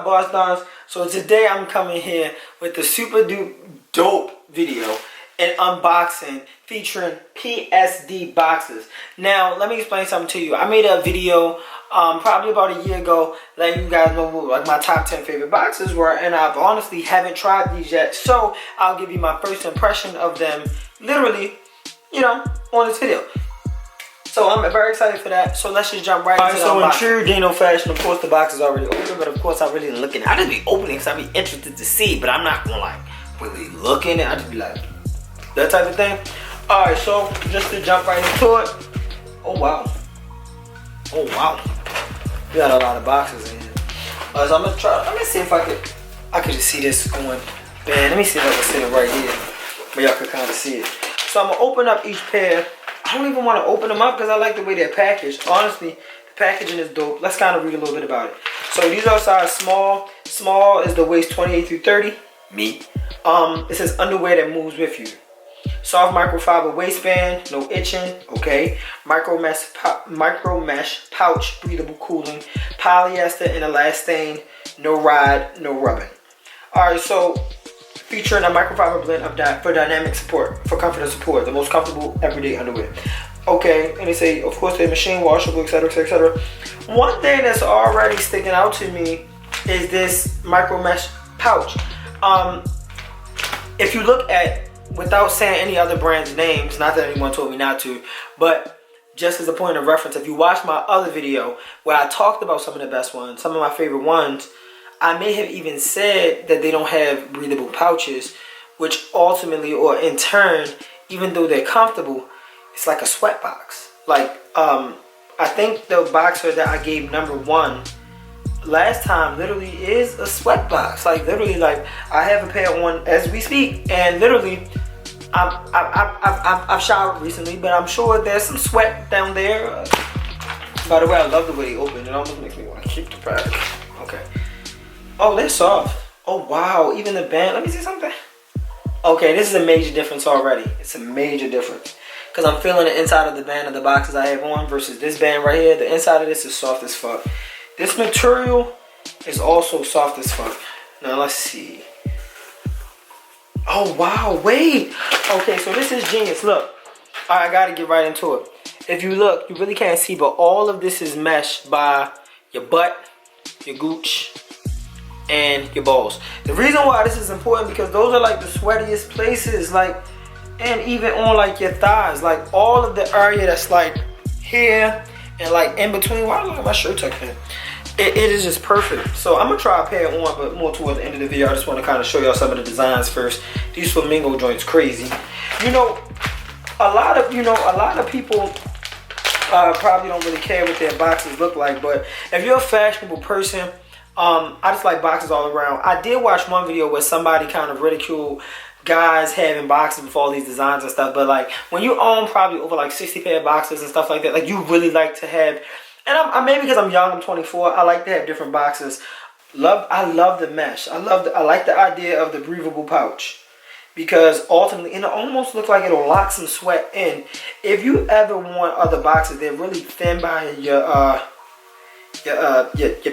Waistbands. So today I'm coming here with the super dope video and unboxing featuring PSD Boxers. Now let me explain something to you. I made a video probably about a year ago letting you guys know what like my top 10 favorite boxers were, and I've honestly haven't tried these yet, so I'll give you my first impression of them literally, you know, on this video. So I'm very excited for that. So let's just jump right into the unboxing. So in true Dano fashion, of course the box is already open, but of course I really didn't look in it. I just be opening because I be interested to see, but I'm not gonna like really look in it. I just be like that type of thing. Alright, so just to jump right into it. Oh wow. Oh wow. We got a lot of boxes in here. So I'm gonna try, let me see if I could just see this going. Man, let me see if I can sit it right here where y'all can kind of see it. So I'm gonna open up each pair. I don't even want to open them up because I like the way they're packaged. Honestly, the packaging is dope. Let's kind of read a little bit about it. So these are size small. Small is the waist 28 through 30. Me. It says underwear that moves with you. Soft microfiber waistband, no itching. Okay. Micro mesh pouch, breathable cooling. Polyester and elastane. No ride, no rubbing. Alright, so featuring a microfiber blend for dynamic support, for comfort and support, the most comfortable everyday underwear. Okay, and they say, of course, they're machine washable, etc., etc. One thing that's already sticking out to me is this micro mesh pouch. If you look at, without saying any other brand's names, not that anyone told me not to, but just as a point of reference, if you watch my other video where I talked about some of the best ones, some of my favorite ones, I may have even said that they don't have breathable pouches, which ultimately, or in turn, even though they're comfortable, it's like a sweat box. Like, I think the boxer that I gave #1 last time literally is a sweat box. Like, literally, like, I have a pair on as we speak, and literally, I've showered recently, but I'm sure there's some sweat down there. By the way, I love the way they open. It almost makes me want to keep the product. Okay. Oh, they're soft. Oh, wow. Even the band. Let me see something. Okay, this is a major difference already. It's a major difference. Because I'm feeling the inside of the band of the boxes I have on versus this band right here. The inside of this is soft as fuck. This material is also soft as fuck. Now, let's see. Oh, wow. Wait. Okay, so this is genius. Look. All right, I got to get right into it. If you look, you really can't see, but all of this is meshed by your butt, your gooch, and your balls. The reason why this is important because those are like the sweatiest places, like, and even on like your thighs, like all of the area that's like here and like in between. Wow, look at my shirt tucked in. It is just perfect. So I'm gonna try a pair on, but more towards the end of the video. I just want to kind of show y'all some of the designs first. These flamingo joints, crazy. You know, a lot of people probably don't really care what their boxes look like, but if you're a fashionable person, I just like boxes all around. I did watch one video where somebody kind of ridiculed guys having boxes with all these designs and stuff, but like when you own probably over like 60 pair of boxes and stuff like that, like you really like to have, and I'm maybe because I'm young, I'm 24, I like to have different boxes. I love the mesh. I like the idea of the breathable pouch because ultimately, and it almost looks like it'll lock some sweat in. If you ever want other boxes, they're really thin by your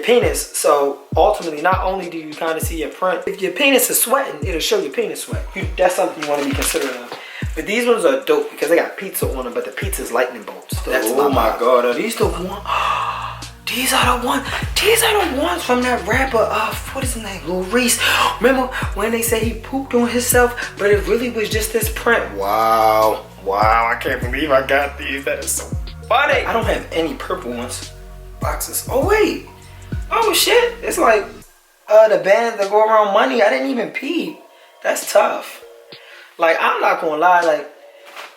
penis, so ultimately not only do you kind of see your print, if your penis is sweating, it'll show your penis sweat. That's something you want to be considering of. But these ones are dope because they got pizza on them, but the pizza's lightning bolts. Oh my god, are these the ones? These are the ones from that rapper, what is his name, Lil Reese. Remember when they said he pooped on himself, but it really was just this print? Wow, I can't believe I got these. That is so funny. I don't have any purple ones. Boxes. Oh wait. Oh shit. It's like the bands that go around money. I didn't even peep. That's tough. Like, I'm not gonna lie, like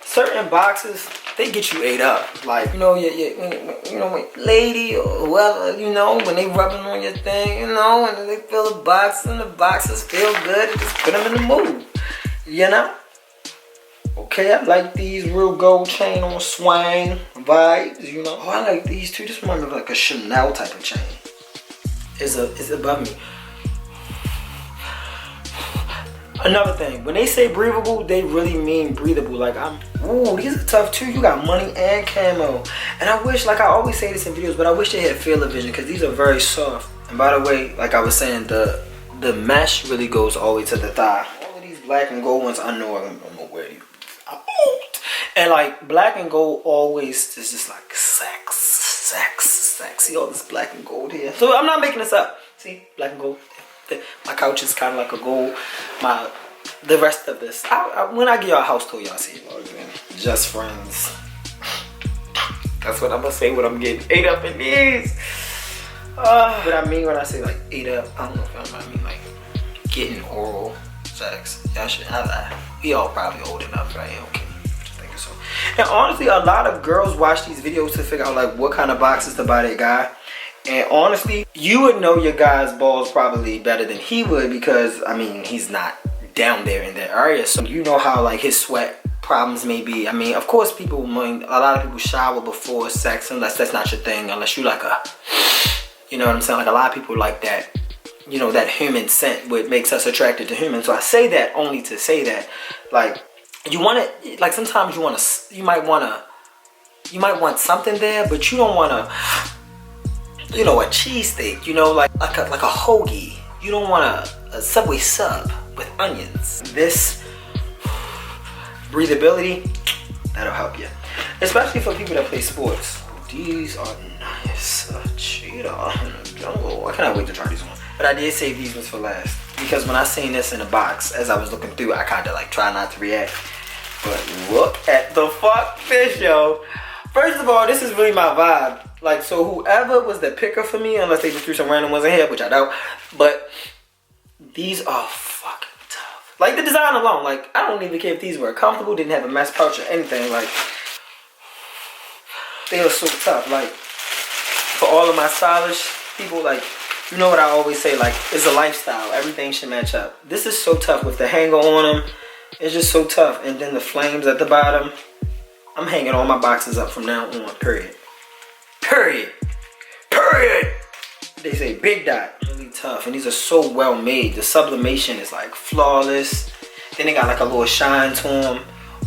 certain boxes, they get you ate up. Like, you know, when lady or whoever, you know, when they rubbing on your thing, you know, and they feel the box and the boxes feel good, it just put them in the mood. You know? Okay, I like these real gold chain on swang vibes, you know. Oh, I like these too. This one looks like a Chanel type of chain. It's above me. Another thing, when they say breathable, they really mean breathable. Like, ooh, these are tough too. You got money and camo. And I wish, like I always say this in videos, but I wish they had field of vision because these are very soft. And by the way, like I was saying, the mesh really goes all the way to the thigh. All of these black and gold ones, I know I'm gonna wear you. And like black and gold always is just like sex. See all this black and gold here. So I'm not making this up. See, black and gold. My couch is kind of like a gold. The rest of this, when I give y'all a house tour, y'all see it. Just friends. That's what I'm gonna say when I'm getting ate up in these. What I mean when I say like ate up, I don't know if I mean like getting oral sex. Y'all should have that. We all probably old enough, right? Okay. So. And honestly, a lot of girls watch these videos to figure out like what kind of boxes to buy their guy. And honestly, you would know your guy's balls probably better than he would, because I mean, he's not down there in that area. So you know how like his sweat problems may be. I mean, of course, a lot of people shower before sex, unless that's not your thing, unless you like you know what I'm saying? Like a lot of people like that, you know, that human scent, what makes us attracted to humans. So I say that only to say that, like, you want it, like sometimes you might want something there, but you don't want to, you know, a cheesesteak, you know, like a hoagie. You don't want a Subway sub with onions. This breathability, that'll help you, especially for people that play sports. These are nice. Cheetah in the jungle. I cannot wait to try these ones. But I did save these ones for last, because when I seen this in the box, as I was looking through, I kind of like try not to react. But look at the fuck fish, yo. First of all, this is really my vibe. Like, so whoever was the picker for me, unless they just threw some random ones in here, which I doubt, but these are fucking tough. Like the design alone, like I don't even care if these were comfortable, didn't have a mesh pouch or anything. Like, they are so tough. Like, for all of my stylish people, like, you know what I always say, like, it's a lifestyle. Everything should match up. This is so tough with the hanger on them. It's just so tough. And then the flames at the bottom. I'm hanging all my boxes up from now on, period. Period. Period. They say big dot. Really tough. And these are so well made. The sublimation is like flawless. Then they got like a little shine to them,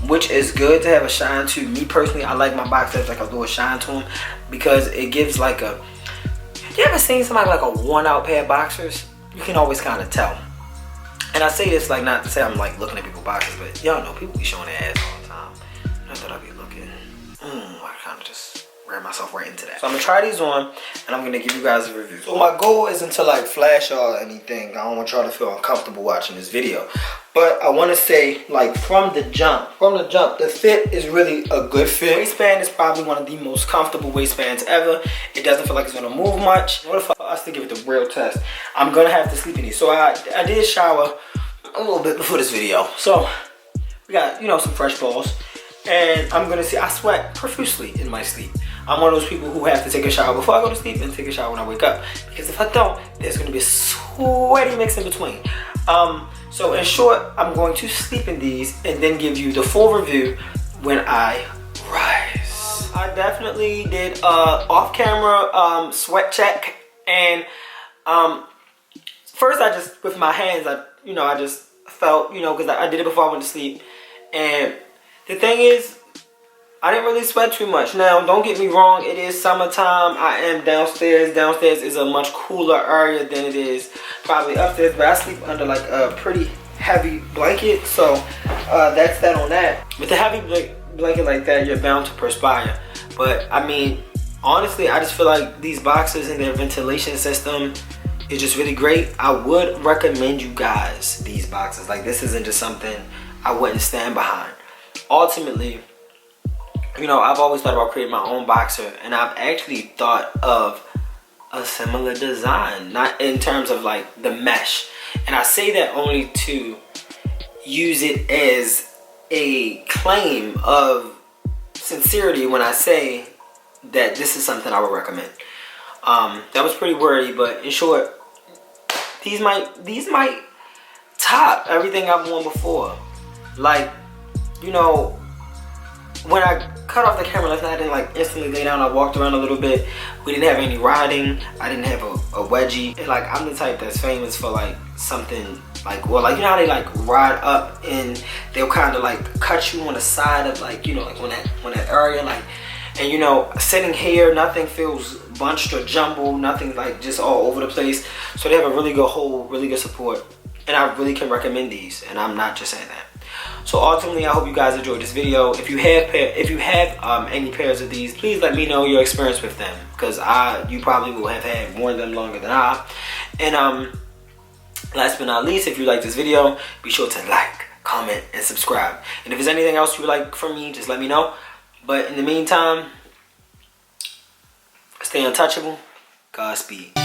which is good to have a shine to. Me personally, I like my box that has like a little shine to them, because it gives like a... You ever seen somebody like a worn out pair of boxers? You can always kind of tell. And I say this like not to say I'm like looking at people's boxes, but y'all know people be showing their ass all the time. Not that I be looking. I kind of just ran myself right into that. So I'm gonna try these on, and I'm gonna give you guys a review. So my goal isn't to like flash y'all or anything. I don't want y'all to feel uncomfortable watching this video. But I want to say, like, from the jump, the fit is really a good fit. Waistband is probably one of the most comfortable waistbands ever. It doesn't feel like it's gonna move much. In order for us to give it the real test, I'm gonna have to sleep in these. So I did shower a little bit before this video. So we got, you know, some fresh balls. And I'm gonna see, I sweat profusely in my sleep. I'm one of those people who have to take a shower before I go to sleep and take a shower when I wake up. Because if I don't, there's gonna be a sweaty mix in between. So in short, I'm going to sleep in these and then give you the full review when I rise. I definitely did off-camera sweat check, and first I just, with my hands, I just felt, because I did it before I went to sleep, and the thing is, I didn't really sweat too much. Now, don't get me wrong, it is summertime. I am downstairs. Downstairs is a much cooler area than it is probably upstairs, but I sleep under like a pretty heavy blanket, so that's that on that. With a heavy blanket like that, you're bound to perspire. But I mean, honestly, I just feel like these boxes and their ventilation system is just really great. I would recommend you guys these boxes. Like, this isn't just something I wouldn't stand behind. Ultimately, I've always thought about creating my own boxer, and I've actually thought of a similar design, not in terms of like the mesh. And I say that only to use it as a claim of sincerity when I say that this is something I would recommend. That was pretty wordy, but in short, these might top everything I've worn before. Like, when I cut off the camera last night, I didn't like instantly lay down. I walked around a little bit. We didn't have any riding. I didn't have a wedgie. And like, I'm the type that's famous for like something like, well, like, how they like ride up and they'll kind of like cut you on the side of like, like when that area, like, And you know, sitting here, nothing feels bunched or jumbled, nothing like just all over the place. So they have a really good hold, really good support, and I really can recommend these, and I'm not just saying that. So ultimately, I hope you guys enjoyed this video. If you have any pairs of these, please let me know your experience with them, because you probably will have had worn them longer than I. And last but not least, if you like this video, be sure to like, comment, and subscribe. And if there's anything else you would like from me, just let me know. But in the meantime, stay untouchable. Godspeed.